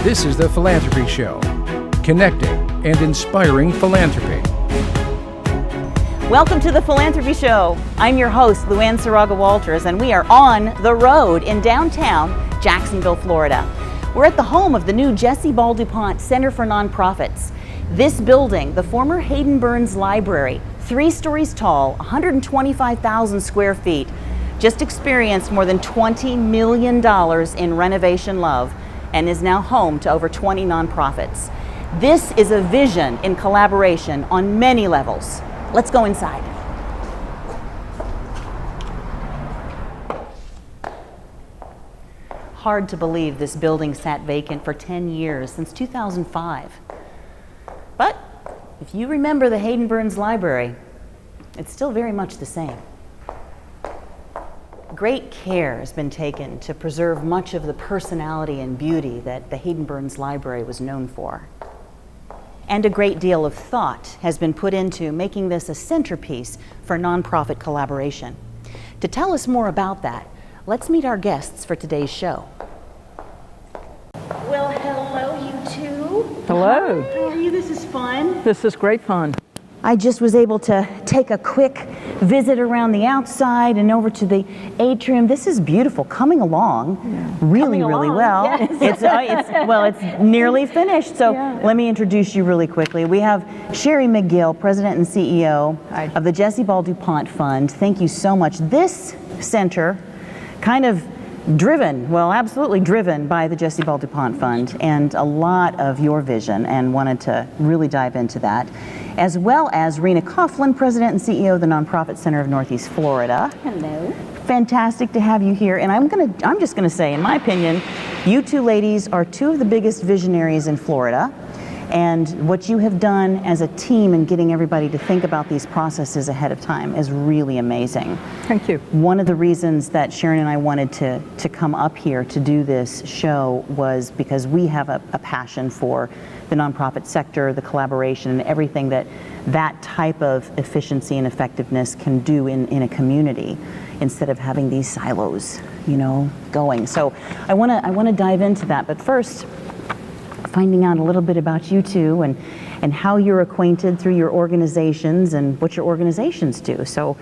This is The Philanthropy Show, connecting and inspiring philanthropy. Welcome to The Philanthropy Show. I'm your host, Luann Saraga Walters, and we are on the road in downtown Jacksonville, Florida. We're at the home of the new Jessie Ball duPont Center for Nonprofits. This building, the former Hayden Burns Library, 3 stories tall, 125,000 square feet, just experienced more than $20 million in renovation love and is now home to over 20 nonprofits. This is a vision in collaboration on many levels. Let's go inside. Hard to believe this building sat vacant for 10 years, since 2005. But if you remember the Hayden Burns Library, it's still very much the same. Great care has been taken to preserve much of the personality and beauty that the Hayden Burns Library was known for. And a great deal of thought has been put into making this a centerpiece for nonprofit collaboration. To tell us more about that, let's meet our guests for today's show. Well, hello, you two. Hello. Hi, how are you? This is fun. This is great fun. I just was able to take a quick visit around the outside and over to the atrium. This is beautiful, coming along really well. Yes. It's nearly finished. So let me introduce you really quickly. We have Sherry McGill, President and CEO of the Jessie Ball duPont Fund. Thank you so much. This center, kind of absolutely driven by the Jessie Ball duPont Fund and a lot of your vision, and wanted to really dive into that. As well as Rena Coughlin, President and CEO of the Nonprofit Center of Northeast Florida. Hello. Fantastic to have you here. And I'm just gonna say, in my opinion, you two ladies are 2 of the biggest visionaries in Florida. And what you have done as a team in getting everybody to think about these processes ahead of time is really amazing. Thank you. One of the reasons that Sharon and I wanted to come up here to do this show was because we have a passion for the nonprofit sector, the collaboration, and everything that type of efficiency and effectiveness can do in a community, instead of having these silos, going. So I want to dive into that, but first, finding out a little bit about you two and how you're acquainted through your organizations and what your organizations do. So,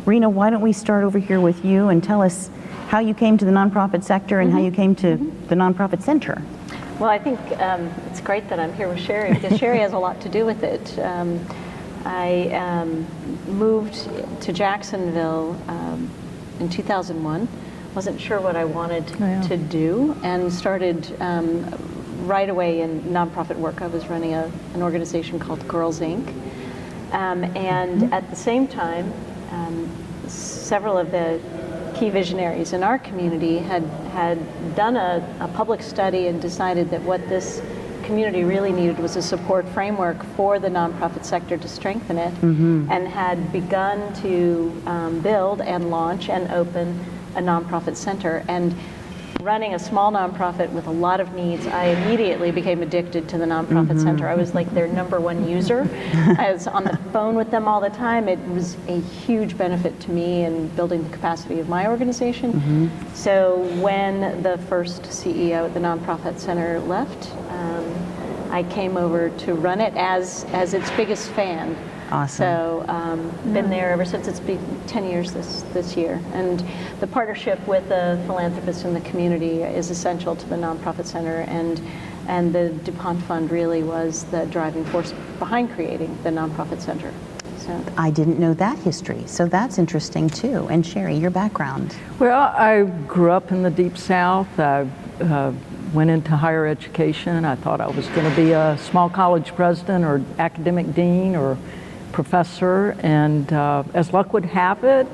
Rena, why don't we start over here with you and tell us how you came to the nonprofit sector and how you came to the Nonprofit Center. Well, I think it's great that I'm here with Sherry, because Sherry has a lot to do with it. I moved to Jacksonville in 2001. Wasn't sure what I wanted to do, and started right away in nonprofit work. I was running an organization called Girls Inc. And at the same time, several of the key visionaries in our community had done a public study and decided that what this community really needed was a support framework for the nonprofit sector to strengthen it, and had begun to build and launch and open a nonprofit center. And running a small nonprofit with a lot of needs, I immediately became addicted to the nonprofit center. I was like their #1 user. I was on the phone with them all the time. It was a huge benefit to me in building the capacity of my organization. So when the first CEO at the nonprofit center left, I came over to run it as its biggest fan. Awesome. So been there ever since. It's been 10 years this year. And the partnership with the philanthropists in the community is essential to the Nonprofit Center, and the duPont Fund really was the driving force behind creating the Nonprofit Center. So I didn't know that history, so that's interesting too. And Sherry, your background. Well, I grew up in the Deep South. I went into higher education. I thought I was going to be a small college president or academic dean or professor, and as luck would have it,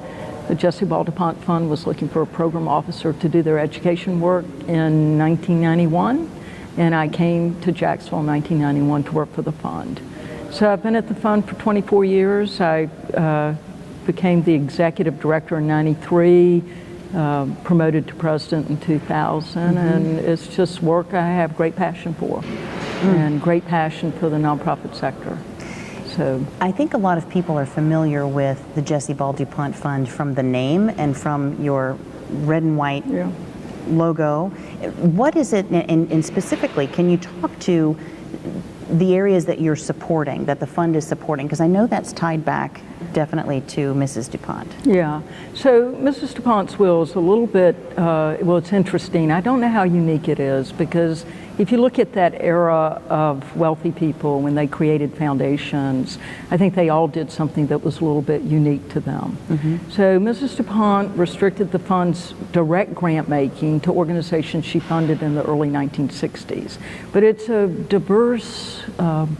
the Jessie Ball duPont Fund was looking for a program officer to do their education work in 1991, and I came to Jacksonville in 1991 to work for the fund. So I've been at the fund for 24 years. I became the executive director in 93, promoted to president in 2000, and it's just work I have great passion for, and great passion for the nonprofit sector. So I think a lot of people are familiar with the Jessie Ball duPont Fund from the name and from your red and white logo. What is it, and specifically, can you talk to the areas that you're supporting, that the fund is supporting? Because I know that's tied back definitely to Mrs. DuPont. Yeah, so Mrs. DuPont's will is a little bit, well, it's interesting. I don't know how unique it is, because if you look at that era of wealthy people when they created foundations, I think they all did something that was a little bit unique to them. So Mrs. DuPont restricted the fund's direct grant making to organizations she funded in the early 1960s. But it's a diverse,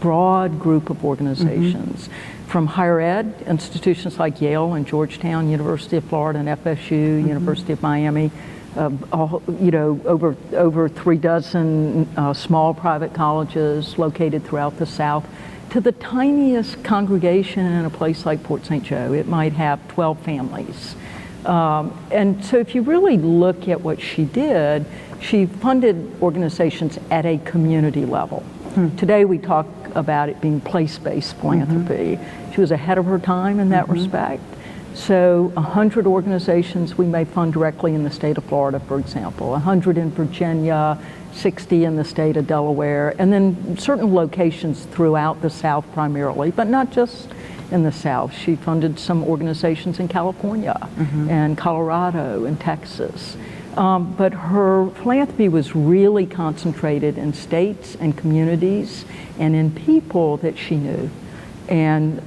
broad group of organizations. From higher ed, institutions like Yale and Georgetown, University of Florida and FSU, University of Miami, over 3 dozen small private colleges located throughout the South, to the tiniest congregation in a place like Port St. Joe. It might have 12 families. And so if you really look at what she did, she funded organizations at a community level. Today we talk about it being place-based philanthropy. She was ahead of her time in that respect. So 100 organizations we may fund directly in the state of Florida, for example, 100 in Virginia, 60 in the state of Delaware, and then certain locations throughout the South primarily, but not just in the South. She funded some organizations in California and Colorado and Texas. But her philanthropy was really concentrated in states and communities and in people that she knew, and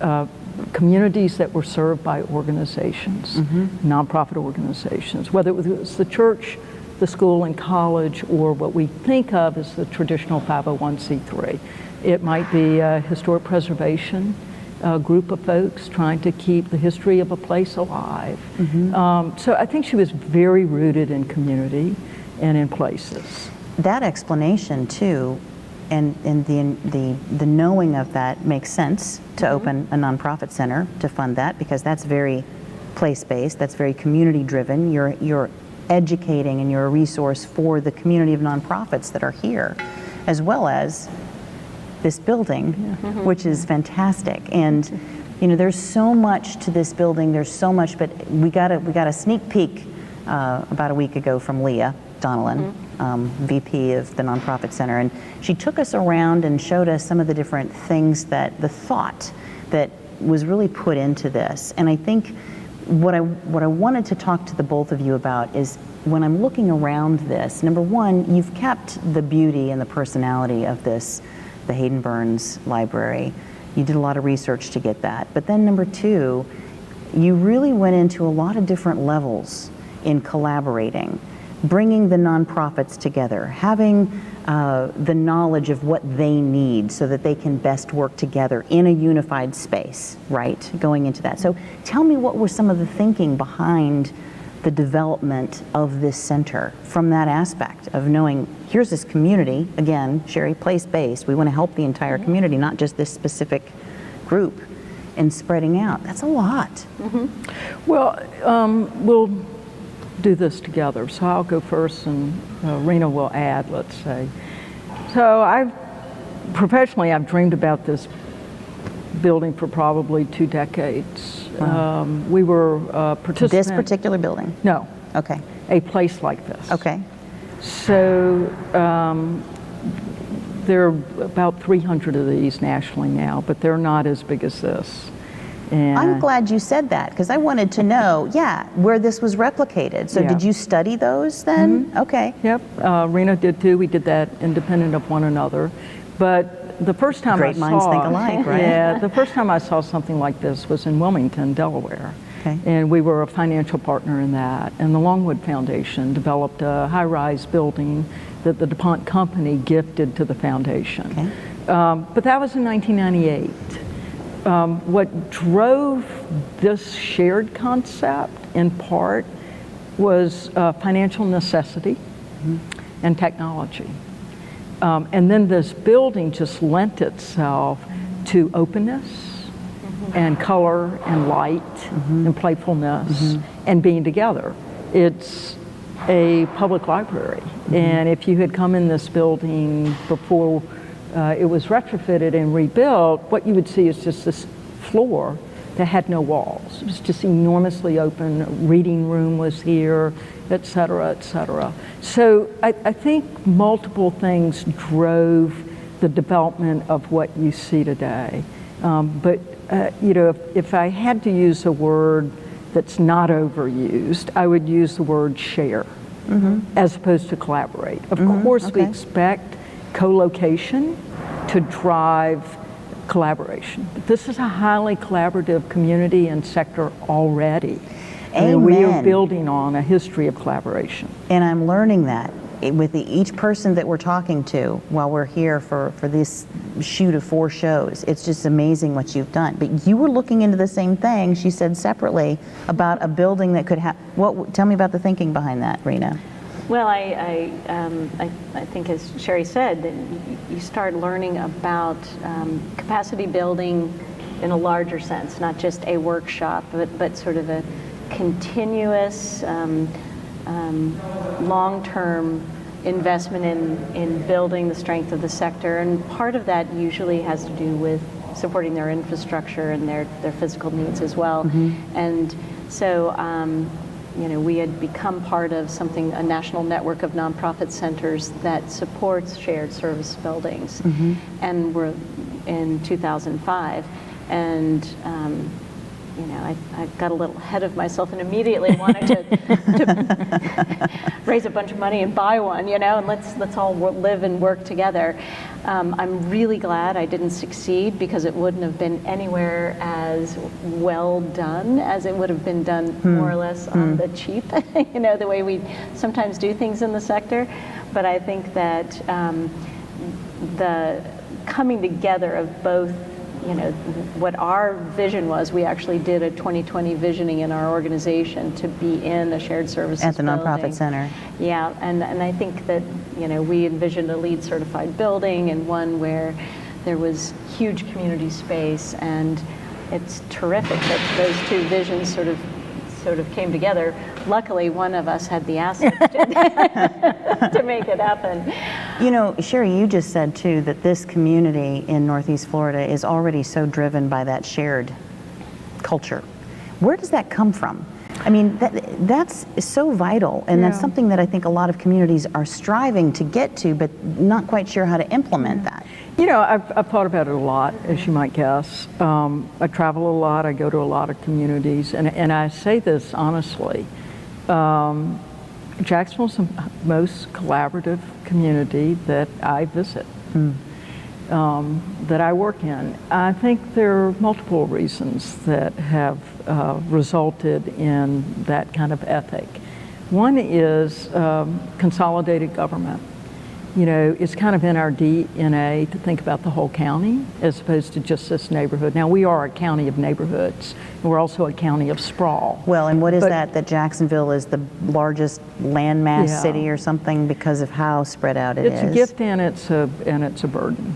communities that were served by organizations, nonprofit organizations, whether it was the church, the school and college, or what we think of as the traditional 501c3. It might be a historic preservation group of folks trying to keep the history of a place alive. So I think she was very rooted in community and in places. That explanation too, and the knowing of that makes sense to open a nonprofit center to fund that, because that's very place-based, that's very community-driven. You're educating and you're a resource for the community of nonprofits that are here, as well as this building, which is fantastic. And there's so much to this building. There's so much, but we got a sneak peek about a week ago from Leah Donnellan, VP of the Nonprofit Center, and she took us around and showed us some of the different things that the thought that was really put into this. And I think what I wanted to talk to the both of you about is, when I'm looking around this, number one, you've kept the beauty and the personality of this, the Hayden Burns Library. You did a lot of research to get that. But then number two, you really went into a lot of different levels in collaborating, bringing the nonprofits together, having the knowledge of what they need so that they can best work together in a unified space, right? Going into that. So tell me, what was some of the thinking behind the development of this center from that aspect of knowing, here's this community, again, Sherry, place-based, we want to help the entire community, not just this specific group, and spreading out. That's a lot. Well, we'll do this together. So I'll go first and Rena will add, let's say. So professionally, I've dreamed about this building for probably 2 decades. Wow. We were participants. This particular building? No. Okay. A place like this. Okay. So there are about 300 of these nationally now, but they're not as big as this. And I'm glad you said that, because I wanted to know, where this was replicated. So did you study those then? Okay. Yep, Rena did too. We did that independent of one another. But the first time Great minds think alike, right? Yeah, the first time I saw something like this was in Wilmington, Delaware. Okay. And we were a financial partner in that. And the Longwood Foundation developed a high-rise building that the DuPont company gifted to the foundation. Okay. But that was in 1998. What drove this shared concept, in part, was financial necessity and technology. And then this building just lent itself to openness and color and light and playfulness and being together. It's a public library. And if you had come in this building before it was retrofitted and rebuilt, what you would see is just this floor that had no walls. It was just enormously open. A reading room was here, et cetera, et cetera. So I think multiple things drove the development of what you see today. But if I had to use a word that's not overused, I would use the word share as opposed to collaborate. Of course, we expect co-location to drive collaboration. But this is a highly collaborative community and sector already. Amen. We are building on a history of collaboration. And I'm learning that with each person that we're talking to while we're here for this shoot of 4 shows. It's just amazing what you've done. But you were looking into the same thing, she said separately, about a building that could have, tell me about the thinking behind that, Rena. Well, I think, as Sherry said, that you start learning about capacity building in a larger sense, not just a workshop, but sort of a continuous, long-term investment in building the strength of the sector. And part of that usually has to do with supporting their infrastructure and their physical needs as well. And so, we had become part of a national network of nonprofit centers that supports shared service buildings. And we're in 2005. And I got a little ahead of myself and immediately wanted to raise a bunch of money and buy one, and let's all live and work together. I'm really glad I didn't succeed, because it wouldn't have been anywhere as well done as it would have been done more or less on the cheap, the way we sometimes do things in the sector. But I think that the coming together of both, what our vision was. We actually did a 2020 visioning in our organization to be in a shared services at the building. nonprofit center. Yeah, and I think that we envisioned a LEED certified building, and one where there was huge community space, and it's terrific that those two visions sort of came together. Luckily, one of us had the assets to make it happen. Sherry, you just said too that this community in Northeast Florida is already so driven by that shared culture. Where does that come from? I mean, that's so vital, and that's something that I think a lot of communities are striving to get to, but not quite sure how to implement that. I've thought about it a lot, as you might guess. I travel a lot, I go to a lot of communities, and I say this honestly. Jacksonville's the most collaborative community that I visit, that I work in. I think there are multiple reasons that have resulted in that kind of ethic. One is consolidated government. It's kind of in our DNA to think about the whole county as opposed to just this neighborhood. Now, we are a county of neighborhoods, and we're also a county of sprawl. Well, and what is that Jacksonville is the largest landmass city or something because of how spread out it is? It's a gift and it's a burden.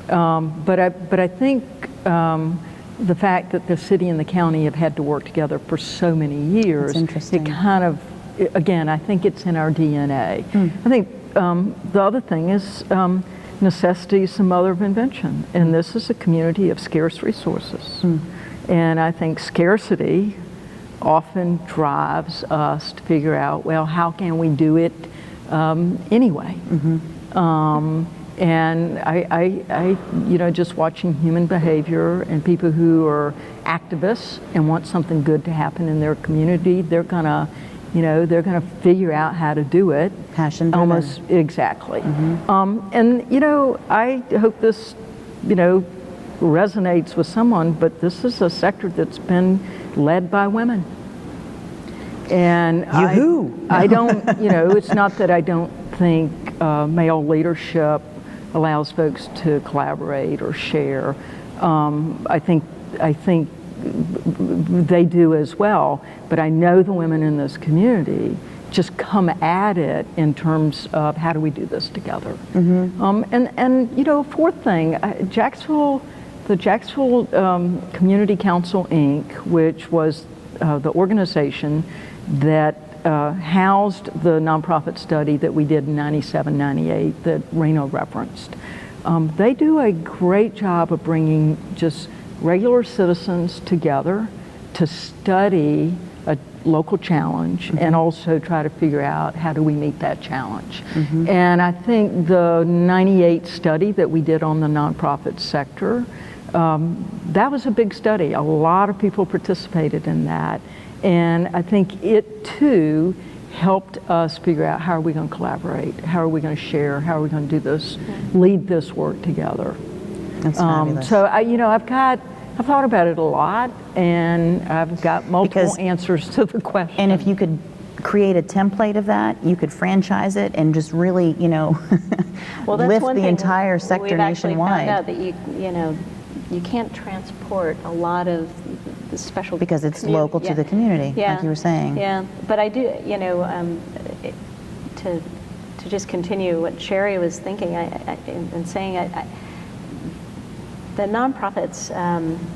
But I think the fact that the city and the county have had to work together for so many years, it kind of, again, I think it's in our DNA. I think the other thing is necessity is the mother of invention, and this is a community of scarce resources. And I think scarcity often drives us to figure out, well, how can we do it anyway? And I just watching human behavior and people who are activists and want something good to happen in their community, they're gonna figure out how to do it. Passion driven. Almost, exactly. And, I hope this, resonates with someone, but this is a sector that's been led by women. And I don't, it's not that I don't think male leadership allows folks to collaborate or share. I think they do as well, but I know the women in this community just come at it in terms of how do we do this together. And fourth thing, the Jacksonville Community Council Inc., which was the organization that housed the nonprofit study that we did in 97, 98 that Reno referenced. They do a great job of bringing just regular citizens together to study a local challenge and also try to figure out how do we meet that challenge. And I think the 98 study that we did on the nonprofit sector, that was a big study. A lot of people participated in that. And I think it too helped us figure out how are we going to collaborate, how are we going to share, how are we going to do this, lead this work together. That's fabulous. So I've thought about it a lot, and I've got multiple answers to the question. And if you could create a template of that, you could franchise it and just really, Well, that's lift one the thing entire sector we've actually nationwide. found out that you can't transport a lot of the special Because it's local to the community, like you were saying. Yeah, but I do, to just continue what Sherry was thinking and saying, the nonprofits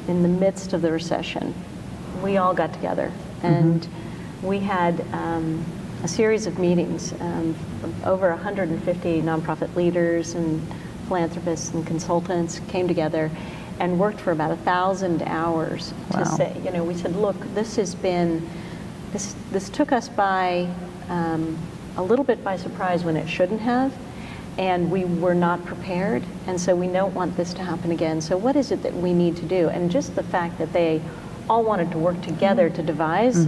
in the midst of the recession, we all got together and we had a series of meetings. Over 150 nonprofit leaders and philanthropists and consultants came together and worked for about 1,000 hours to say, we said, look, this took us by a little bit by surprise when it shouldn't have, and we were not prepared, and so we don't want this to happen again. So what is it that we need to do? And just the fact that they all wanted to work together to devise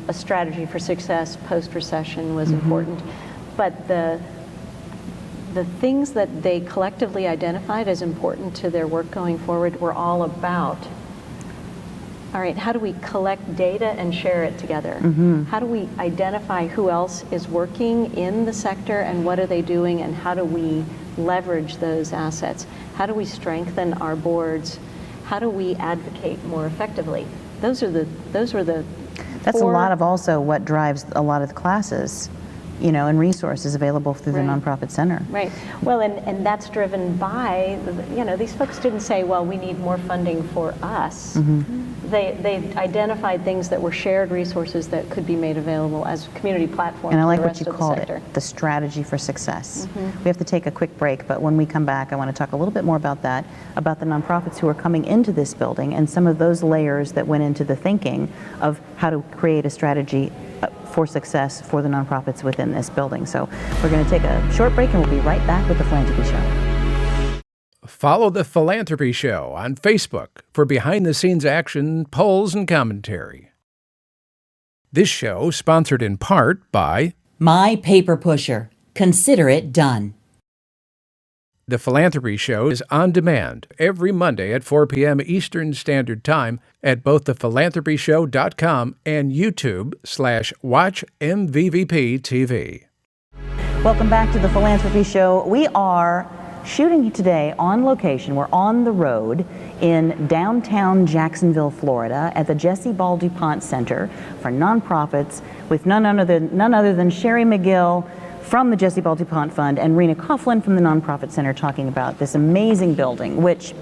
a strategy for success post-recession was important. But the things that they collectively identified as important to their work going forward were all about, all right, how do we collect data and share it together? How do we identify who else is working in the sector and what are they doing, and how do we leverage those assets? How do we strengthen our boards? How do we advocate more effectively? Those were the That's four. a lot of also what drives a lot of the classes, and resources available through the nonprofit center. Right. Well, and that's driven by, these folks didn't say, well, we need more funding for us. They identified things that were shared resources that could be made available as community platforms. And I like for the what you rest of called the sector. it, the strategy for success. We have to take a quick break, but when we come back, I want to talk a little bit more about that, about the nonprofits who are coming into this building and some of those layers that went into the thinking of how to create a strategy for success for the nonprofits within this building. So we're going to take a short break and we'll be right back with the Philanthropy Show. Follow The Philanthropy Show on Facebook for behind-the-scenes action, polls, and commentary. This show sponsored in part by My Paper Pusher. Consider it done. The Philanthropy Show is on demand every Monday at 4 p.m. Eastern Standard Time at both thephilanthropyshow.com and YouTube/WatchMVVP TV. Welcome back to the Philanthropy Show. We are shooting today on location. We're on the road in downtown Jacksonville, Florida at the Jessie Ball duPont Center for Nonprofits with none other than Sherry McGill from the Jessie Ball duPont Fund and Rena Coughlin from the Nonprofit Center talking about this amazing building, which,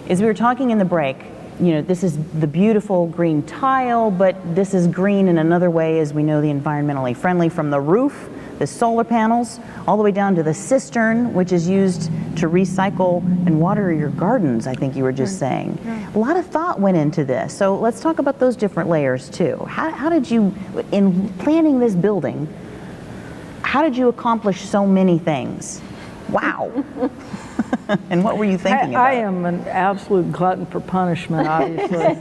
as we were talking in the break, this is the beautiful green tile, but this is green in another way, as we know, the environmentally friendly, from the roof, the solar panels, all the way down to the cistern, which is used to recycle and water your gardens, I think you were just saying. A lot of thought went into this. So let's talk about those different layers too. How did you, in planning this building, how did you accomplish so many things? Wow. And what were you thinking about? I am an absolute glutton for punishment, obviously.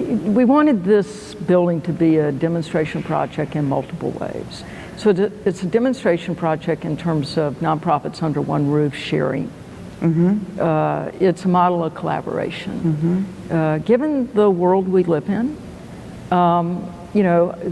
We wanted this building to be a demonstration project in multiple ways. So it's a demonstration project in terms of nonprofits under one roof sharing. It's a model of collaboration. Given the world we live in,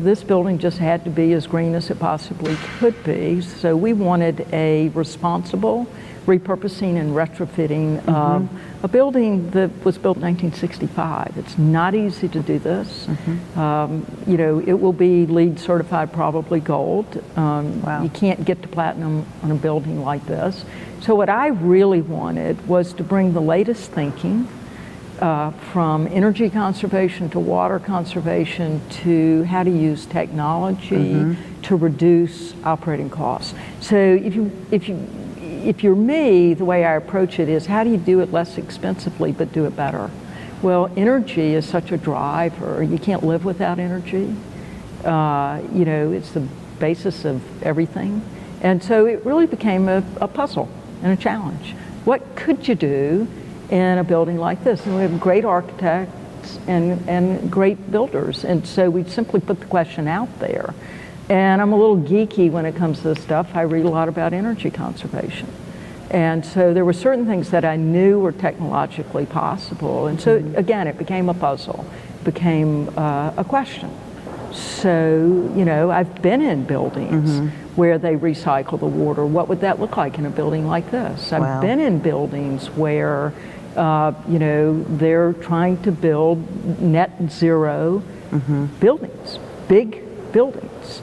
this building just had to be as green as it possibly could be. So we wanted a responsible repurposing and retrofitting of a building that was built in 1965. It's not easy to do this. It will be LEED certified, probably gold. You can't get to platinum on a building like this. So what I really wanted was to bring the latest thinking from energy conservation to water conservation to how to use technology to reduce operating costs. So if you if you're me, the way I approach it is, how do you do it less expensively but do it better? Well, energy is such a driver. You can't live without energy. You know, it's the basis of everything. And so it really became a puzzle and a challenge. What could you do in a building like this? And we have great architects and great builders. And so we simply put the question out there. And I'm a little geeky when it comes to this stuff. I read a lot about energy conservation. And so there were certain things that I knew were technologically possible. And so again, it became a puzzle, it became a question. So, you know, I've been in buildings where they recycle the water. What would that look like in a building like this? I've been in buildings where, you know, they're trying to build net zero buildings, big buildings.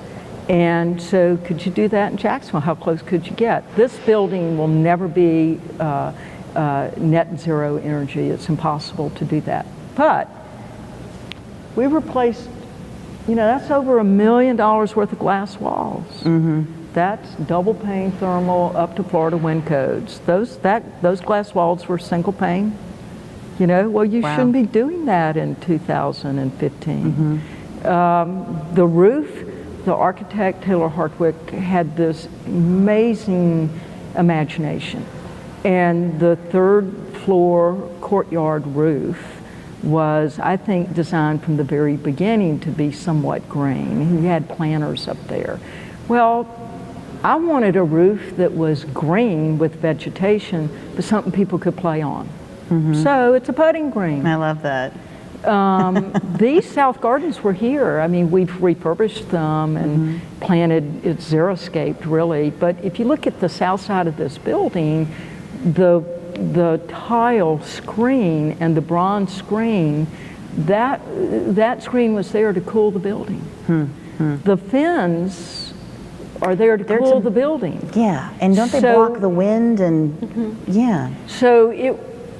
And so could you do that in Jacksonville? How close could you get? This building will never be net zero energy. It's impossible to do that. But we replaced, you know, that's over $1 million worth of glass walls. That's double pane thermal up to Florida wind codes. Those glass walls were single pane. You know, well, you shouldn't be doing that in 2015. The roof, the architect, Taylor Hartwick, had this amazing imagination. And the third floor courtyard roof was, I think, designed from the very beginning to be somewhat green. He had planters up there. Well, I wanted a roof that was green with vegetation, but something people could play on. So it's a putting green. I love that. These South Gardens were here. I mean, we've refurbished them and planted, it's xeriscaped really, but if you look at the south side of this building, the tile screen and the bronze screen, that screen was there to cool the building. The fins are there to cool the building. Yeah, and don't they block the wind and, yeah. So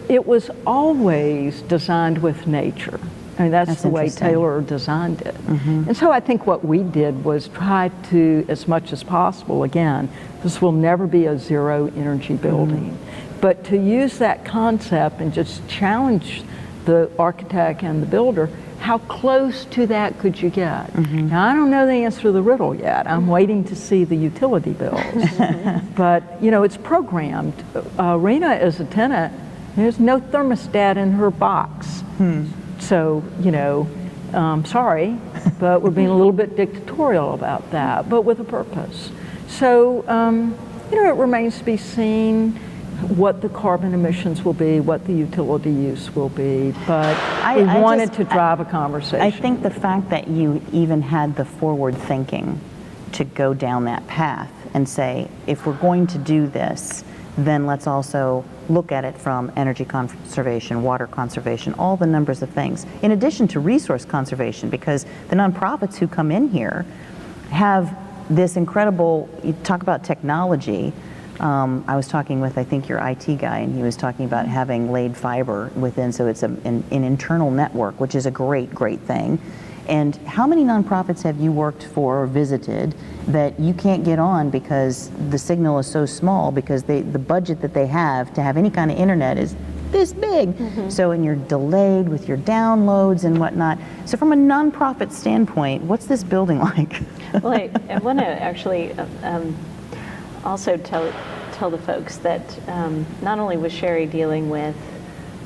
it was always designed with nature. I mean, that's the way Taylor designed it. And so I think what we did was try to, as much as possible, again, this will never be a zero energy building, but to use that concept and just challenge the architect and the builder, how close to that could you get? Now, I don't know the answer to the riddle yet. I'm waiting to see the utility bills. But, you know, it's programmed. Rena is a tenant. There's no thermostat in her box. So, you know, sorry, but we're being a little bit dictatorial about that, but with a purpose. So, you know, it remains to be seen what the carbon emissions will be, what the utility use will be, but we wanted to drive a conversation. I think the fact that you even had the forward thinking to go down that path and say, if we're going to do this, then let's also look at it from energy conservation, water conservation, all the numbers of things, in addition to resource conservation, because the nonprofits who come in here have this incredible, you talk about technology. I was talking with, I think, your IT guy, and he was talking about having laid fiber within, so it's an internal network, which is a great, great thing. And how many nonprofits have you worked for or visited that you can't get on because the signal is so small, because the budget that they have to have any kind of internet is this big. So, and you're delayed with your downloads and whatnot. So from a nonprofit standpoint, what's this building like? Well, I want to actually also tell the folks that not only was Sherry dealing with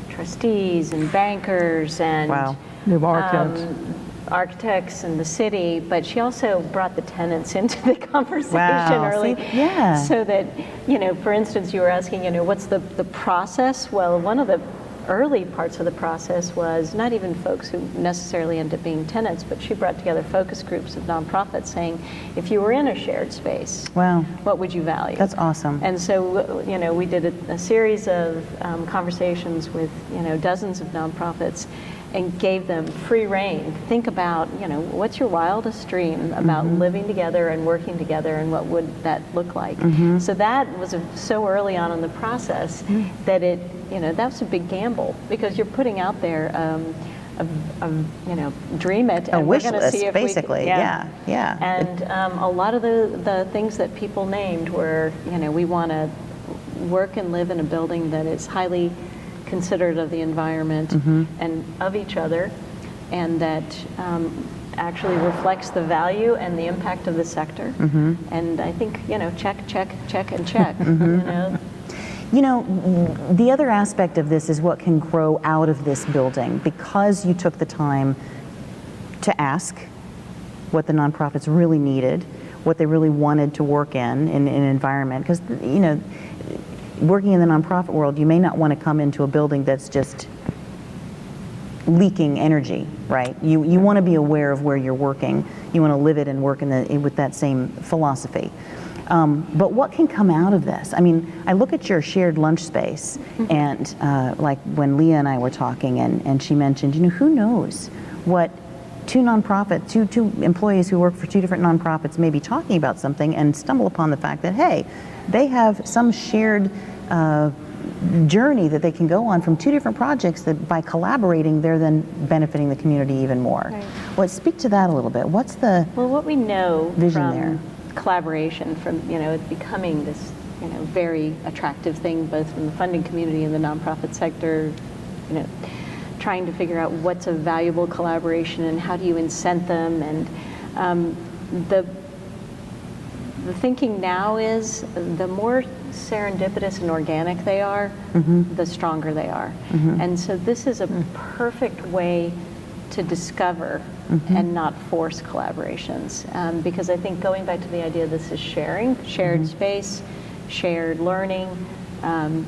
trustees and bankers and architects in the city, but she also brought the tenants into the conversation early. So that, you know, for instance, you were asking, you know, what's the process? Well, one of the early parts of the process was not even folks who necessarily end up being tenants, but she brought together focus groups of nonprofits saying, if you were in a shared space, what would you value? That's awesome. And so, you know, we did a series of conversations with, you know, dozens of nonprofits and gave them free rein. Think about, you know, what's your wildest dream about living together and working together, and what would that look like? So that was so early on in the process that it, you know, that was a big gamble, because you're putting out there you know, dream it, and wish we're going to list, see if basically. we can, And a lot of the things that people named were, you know, we want to work and live in a building that is highly considerate of the environment and of each other, and that actually reflects the value and the impact of the sector. And I think, check, check, check, and check. The other aspect of this is what can grow out of this building, because you took the time to ask what the nonprofits really needed, what they really wanted to work in an environment. Because, working in the nonprofit world, you may not want to come into a building that's just leaking energy, right? You want to be aware of where you're working. You want to live it and work with that same philosophy. But what can come out of this? I mean, I look at your shared lunch space, and like when Leah and I were talking, and she mentioned, who knows what two employees who work for two different nonprofits may be talking about something and stumble upon the fact that, hey, they have some shared journey that they can go on from two different projects that by collaborating, they're then benefiting the community even more. Right. Well, speak to that a little bit. What's the what we know vision from there? Collaboration, from it becoming this very attractive thing, both from the funding community and the nonprofit sector, trying to figure out what's a valuable collaboration and how do you incent them, and the thinking now is the more serendipitous and organic they are, the stronger they are. And so this is a perfect way to discover and not force collaborations. Because I think, going back to the idea, this is shared space, shared learning,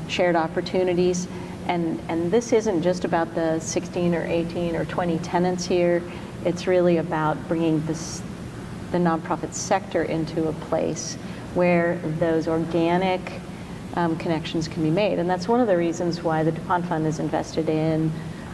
shared opportunities. And this isn't just about the 16 or 18 or 20 tenants here. It's really about bringing the nonprofit sector into a place where those organic connections can be made. And that's one of the reasons why the duPont Fund is invested in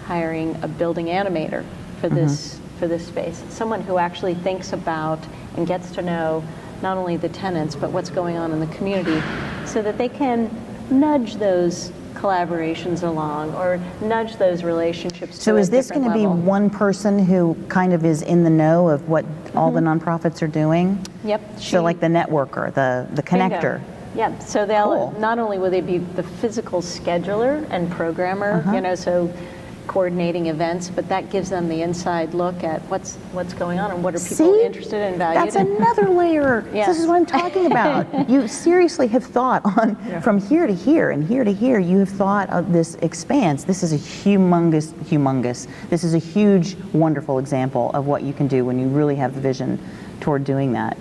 hiring a building animator for this space. Someone who actually thinks about and gets to know not only the tenants, but what's going on in the community, so that they can nudge those collaborations along or nudge those relationships. So is this going to be one person who kind of is in the know of what all the nonprofits are doing? Yep. So like the networker, the connector. Bingo. Yeah, so not only will they be the physical scheduler and programmer, so coordinating events, but that gives them the inside look at what's going on and what are people interested in, valued. That's another layer. Yes. This is what I'm talking about. You seriously have thought on from here to here and here to here. You have thought of this expanse. This is a humongous. This is a huge, wonderful example of what you can do when you really have the vision toward doing that.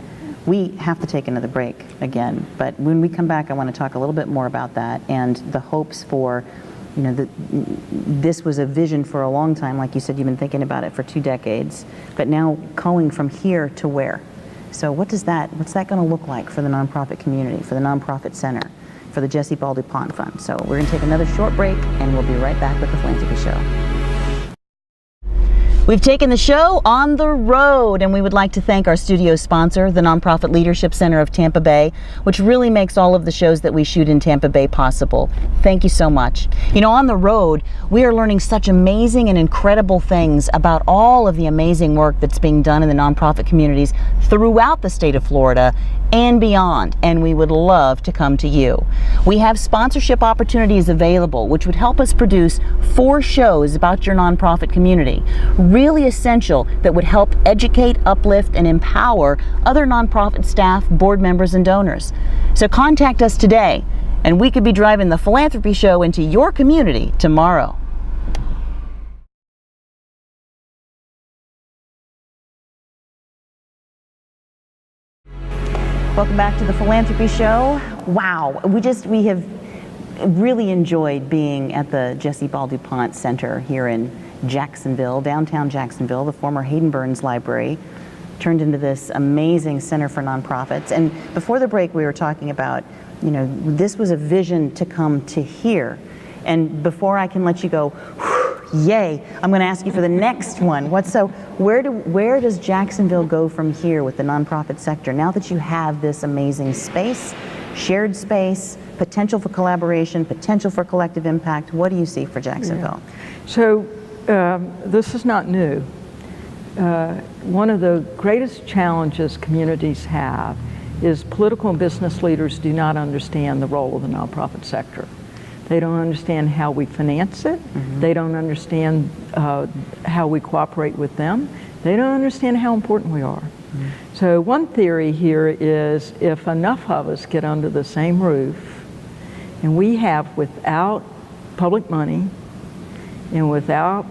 We have to take another break again, but when we come back, I want to talk a little bit more about that and the hopes for. This was a vision for a long time. Like you said, you've been thinking about it for 2 decades, but now going from here to where? So what's that going to look like for the nonprofit community, for the nonprofit center, for the Jessie Ball duPont Fund? So we're going to take another short break, and we'll be right back with the Philanthropy Show. We've taken the show on the road, and we would like to thank our studio sponsor, the Nonprofit Leadership Center of Tampa Bay, which really makes all of the shows that we shoot in Tampa Bay possible. Thank you so much. On the road, we are learning such amazing and incredible things about all of the amazing work that's being done in the nonprofit communities throughout the state of Florida and beyond, and we would love to come to you. We have sponsorship opportunities available, which would help us produce 4 shows about your nonprofit community. Really essential, that would help educate, uplift, and empower other nonprofit staff, board members, and donors. So contact us today, and we could be driving the Philanthropy Show into your community tomorrow. Welcome back to the Philanthropy Show. Wow, we have really enjoyed being at the Jessie Ball duPont Center here in Jacksonville, downtown Jacksonville. The former Hayden Burns Library turned into this amazing center for nonprofits. And before the break, we were talking about, this was a vision to come to here. And before I can let you go, yay, I'm going to ask you for the next one. Where does Jacksonville go from here with the nonprofit sector now that you have this amazing space, shared space, potential for collaboration, potential for collective impact? What do you see for Jacksonville? Yeah. So this is not new. One of the greatest challenges communities have is political and business leaders do not understand the role of the nonprofit sector. They don't understand how we finance it. They don't understand how we cooperate with them. They don't understand how important we are. So one theory here is if enough of us get under the same roof, and we have, without public money and without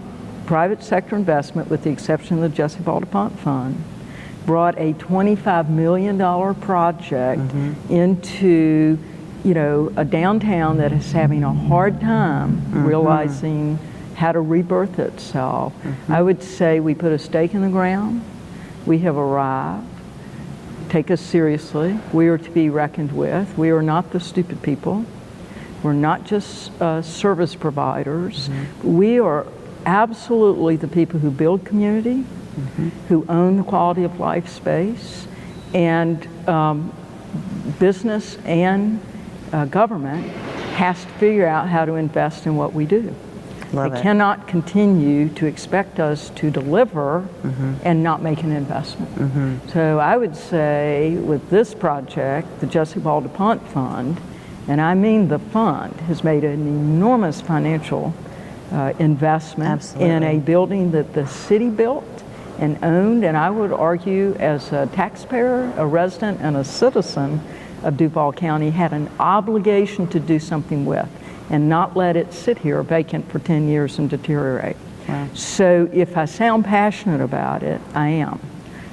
private sector investment, with the exception of the Jessie Ball duPont Fund, brought a $25 million project into, you know, a downtown that is having a hard time realizing how to rebirth itself. I would say we put a stake in the ground. We have arrived. Take us seriously. We are to be reckoned with. We are not the stupid people. We're not just service providers. We are absolutely the people who build community, who own the quality of life space, and business and government has to figure out how to invest in what we do. They cannot continue to expect us to deliver and not make an investment. So I would say with this project, the Jessie Ball duPont Fund, and I mean the fund, has made an enormous financial investment in a building that the city built and owned, and I would argue as a taxpayer, a resident, and a citizen of Duval County had an obligation to do something with, and not let it sit here vacant for 10 years and deteriorate. So if I sound passionate about it, I am.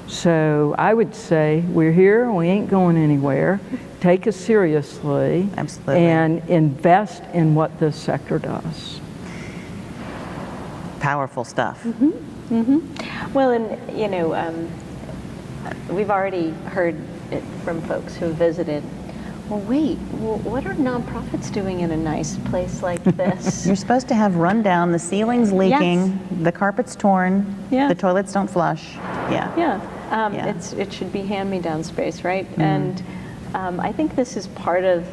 So I would say we're here, we ain't going anywhere. Take us seriously and invest in what this sector does. Powerful stuff. Well, and you know, we've already heard it from folks who visited. Well, wait, what are nonprofits doing in a nice place like this? You're supposed to have rundown, the ceiling's leaking, the carpet's torn, the toilets don't flush. It should be hand-me-down space, right? And I think this is part of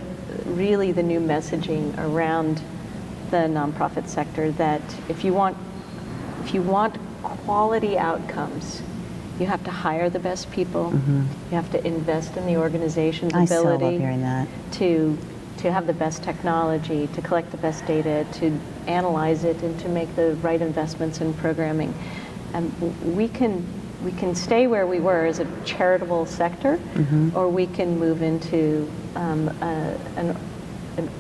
really the new messaging around the nonprofit sector, that if you want quality outcomes, you have to hire the best people. You have to invest in the organization's ability to have the best technology, to collect the best data, to analyze it, and to make the right investments in programming. And we can stay where we were as a charitable sector, or we can move into an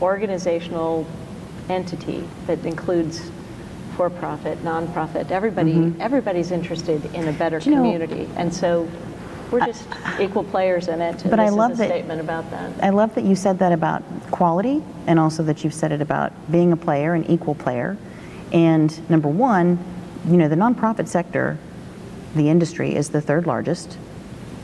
organizational entity that includes for-profit, non-profit. Everybody's interested in a better community, and so we're just equal players in it. But I love a statement about that. I love that you said that about quality, and also that you've said it about being a player, an equal player. And number one, you know, the nonprofit sector, the industry, is the third largest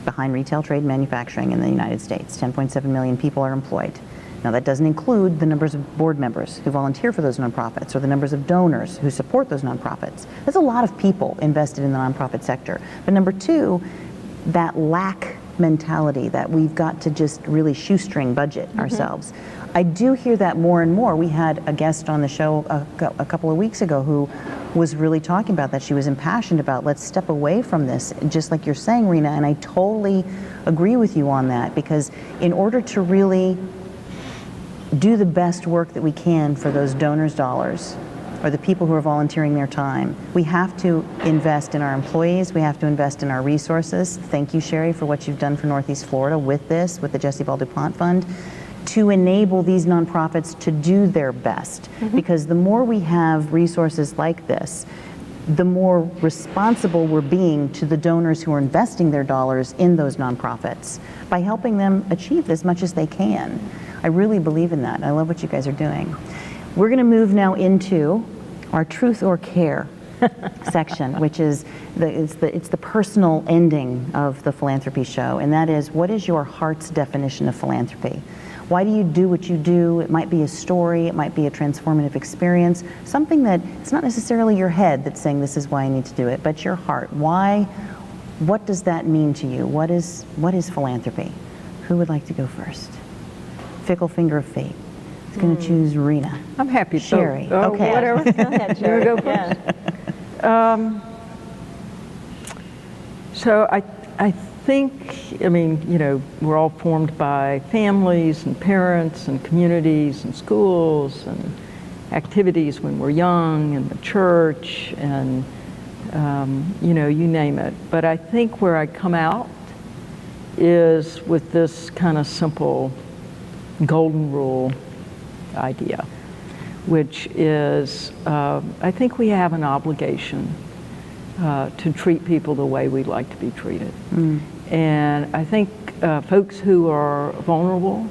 behind retail, trade, and manufacturing in the United States. 10.7 million people are employed. Now, that doesn't include the numbers of board members who volunteer for those nonprofits, or the numbers of donors who support those nonprofits. There's a lot of people invested in the nonprofit sector. But number two, that lack mentality that we've got to just really shoestring budget ourselves. I do hear that more and more. We had a guest on the show a couple of weeks ago who was really talking about that. She was impassioned about, let's step away from this, just like you're saying, Rena, and I totally agree with you on that, because in order to really do the best work that we can for those donors' dollars, or the people who are volunteering their time, we have to invest in our employees, we have to invest in our resources. Thank you, Sherry, for what you've done for Northeast Florida with this, with the Jessie Ball duPont Fund, to enable these nonprofits to do their best. Because the more we have resources like this, the more responsible we're being to the donors who are investing their dollars in those nonprofits by helping them achieve as much as they can. I really believe in that. I love what you guys are doing. We're going to move now into our Truth or Care section, which is it's the personal ending of the philanthropy show, and that is, what is your heart's definition of philanthropy? Why do you do what you do? It might be a story, it might be a transformative experience, something that it's not necessarily your head that's saying this is why I need to do it, but your heart. Why? What does that mean to you? What is philanthropy? Who would like to go first? Fickle finger of fate. It's going to choose Rena. I'm happy. Sherry. Okay. Whatever. Go ahead, Sherry. Go first. So I think, we're all formed by families and parents and communities and schools and activities when we're young, and the church, and you name it. But I think where I come out is with this kind of simple golden rule idea, which is, I think we have an obligation to treat people the way we'd like to be treated. And I think folks who are vulnerable,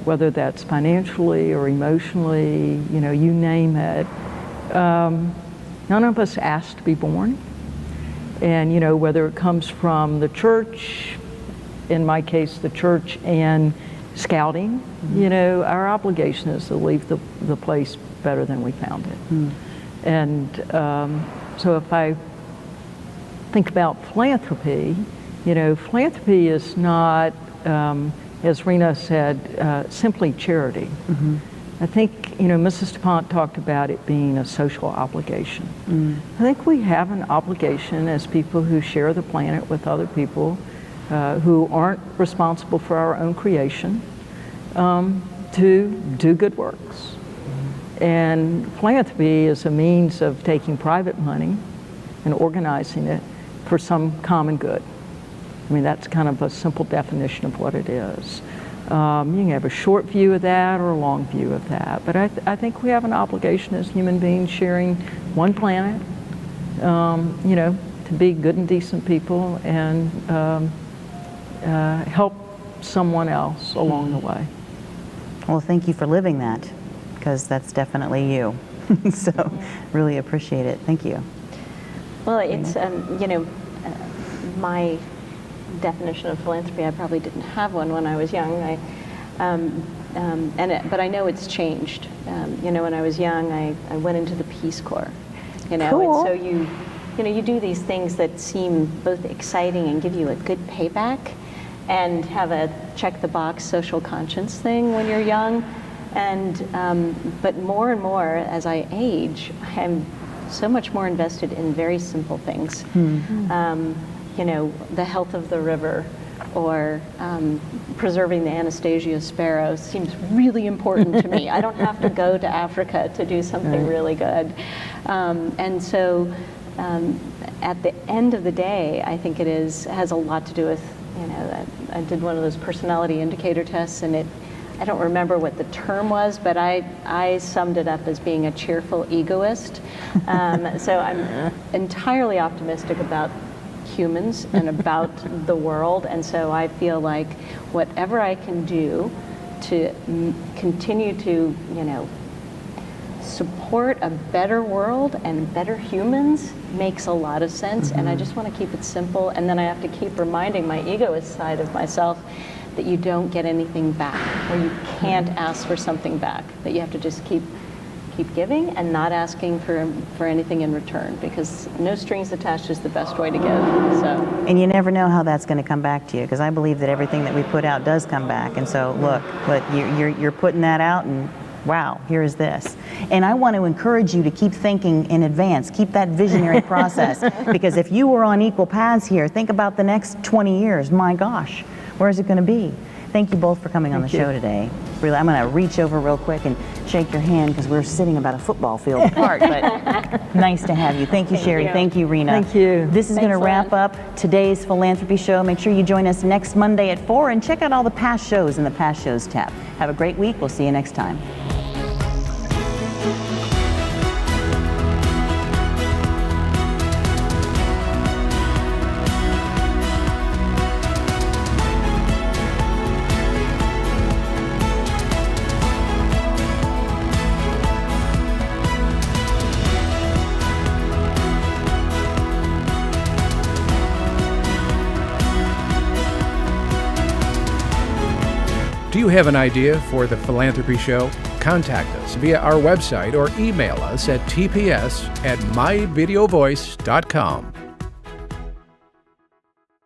whether that's financially or emotionally, you name it, none of us asked to be born. And, whether it comes from the church, in my case, the church and scouting, our obligation is to leave the place better than we found it. And so if I think about philanthropy, philanthropy is not, as Rena said, simply charity. I think, Mrs. DuPont talked about it being a social obligation. I think we have an obligation as people who share the planet with other people who aren't responsible for our own creation to do good works. And philanthropy is a means of taking private money and organizing it for some common good. That's kind of a simple definition of what it is. You can have a short view of that or a long view of that. But I think we have an obligation as human beings sharing one planet, to be good and decent people and help someone else along the way. Well, thank you for living that, because that's definitely you. So really appreciate it. Thank you. Well, it's, my definition of philanthropy, I probably didn't have one when I was young. But I know it's changed. When I was young, I went into the Peace Corps. Cool. And so you do these things that seem both exciting and give you a good payback, and have a check the box social conscience thing when you're young. And but more and more as I age, I'm so much more invested in very simple things. The health of the river, or preserving the Anastasia sparrow seems really important to me. I don't have to go to Africa to do something really good. And so at the end of the day, I think it has a lot to do with, I did one of those personality indicator tests, and I don't remember what the term was, but I summed it up as being a cheerful egoist. So I'm entirely optimistic about humans and about the world, and so I feel like whatever I can do to continue to, support a better world and better humans makes a lot of sense. And I just want to keep it simple, and then I have to keep reminding my egoist side of myself that you don't get anything back, or you can't ask for something back, that you have to just keep giving and not asking for anything in return, because no strings attached is the best way to give. So. And you never know how that's going to come back to you, because I believe that everything that we put out does come back. And so look, but you're putting that out, and wow, here is this. And I want to encourage you to keep thinking in advance, keep that visionary process, because if you were on equal paths here, think about the next 20 years. My gosh, where is it going to be? Thank you both for coming on the show today. Really, I'm going to reach over real quick and shake your hand, because we're sitting about a football field apart, but nice to have you. Thank you, Sherry. Thank you, Rena. Thank you. This is going to wrap up today's Philanthropy Show. Make sure you join us next Monday at 4, and check out all the past shows in the Past Shows tab. Have a great week. We'll see you next time. Do you have an idea for the Philanthropy Show? Contact us via our website or email us at tps@myvideovoice.com.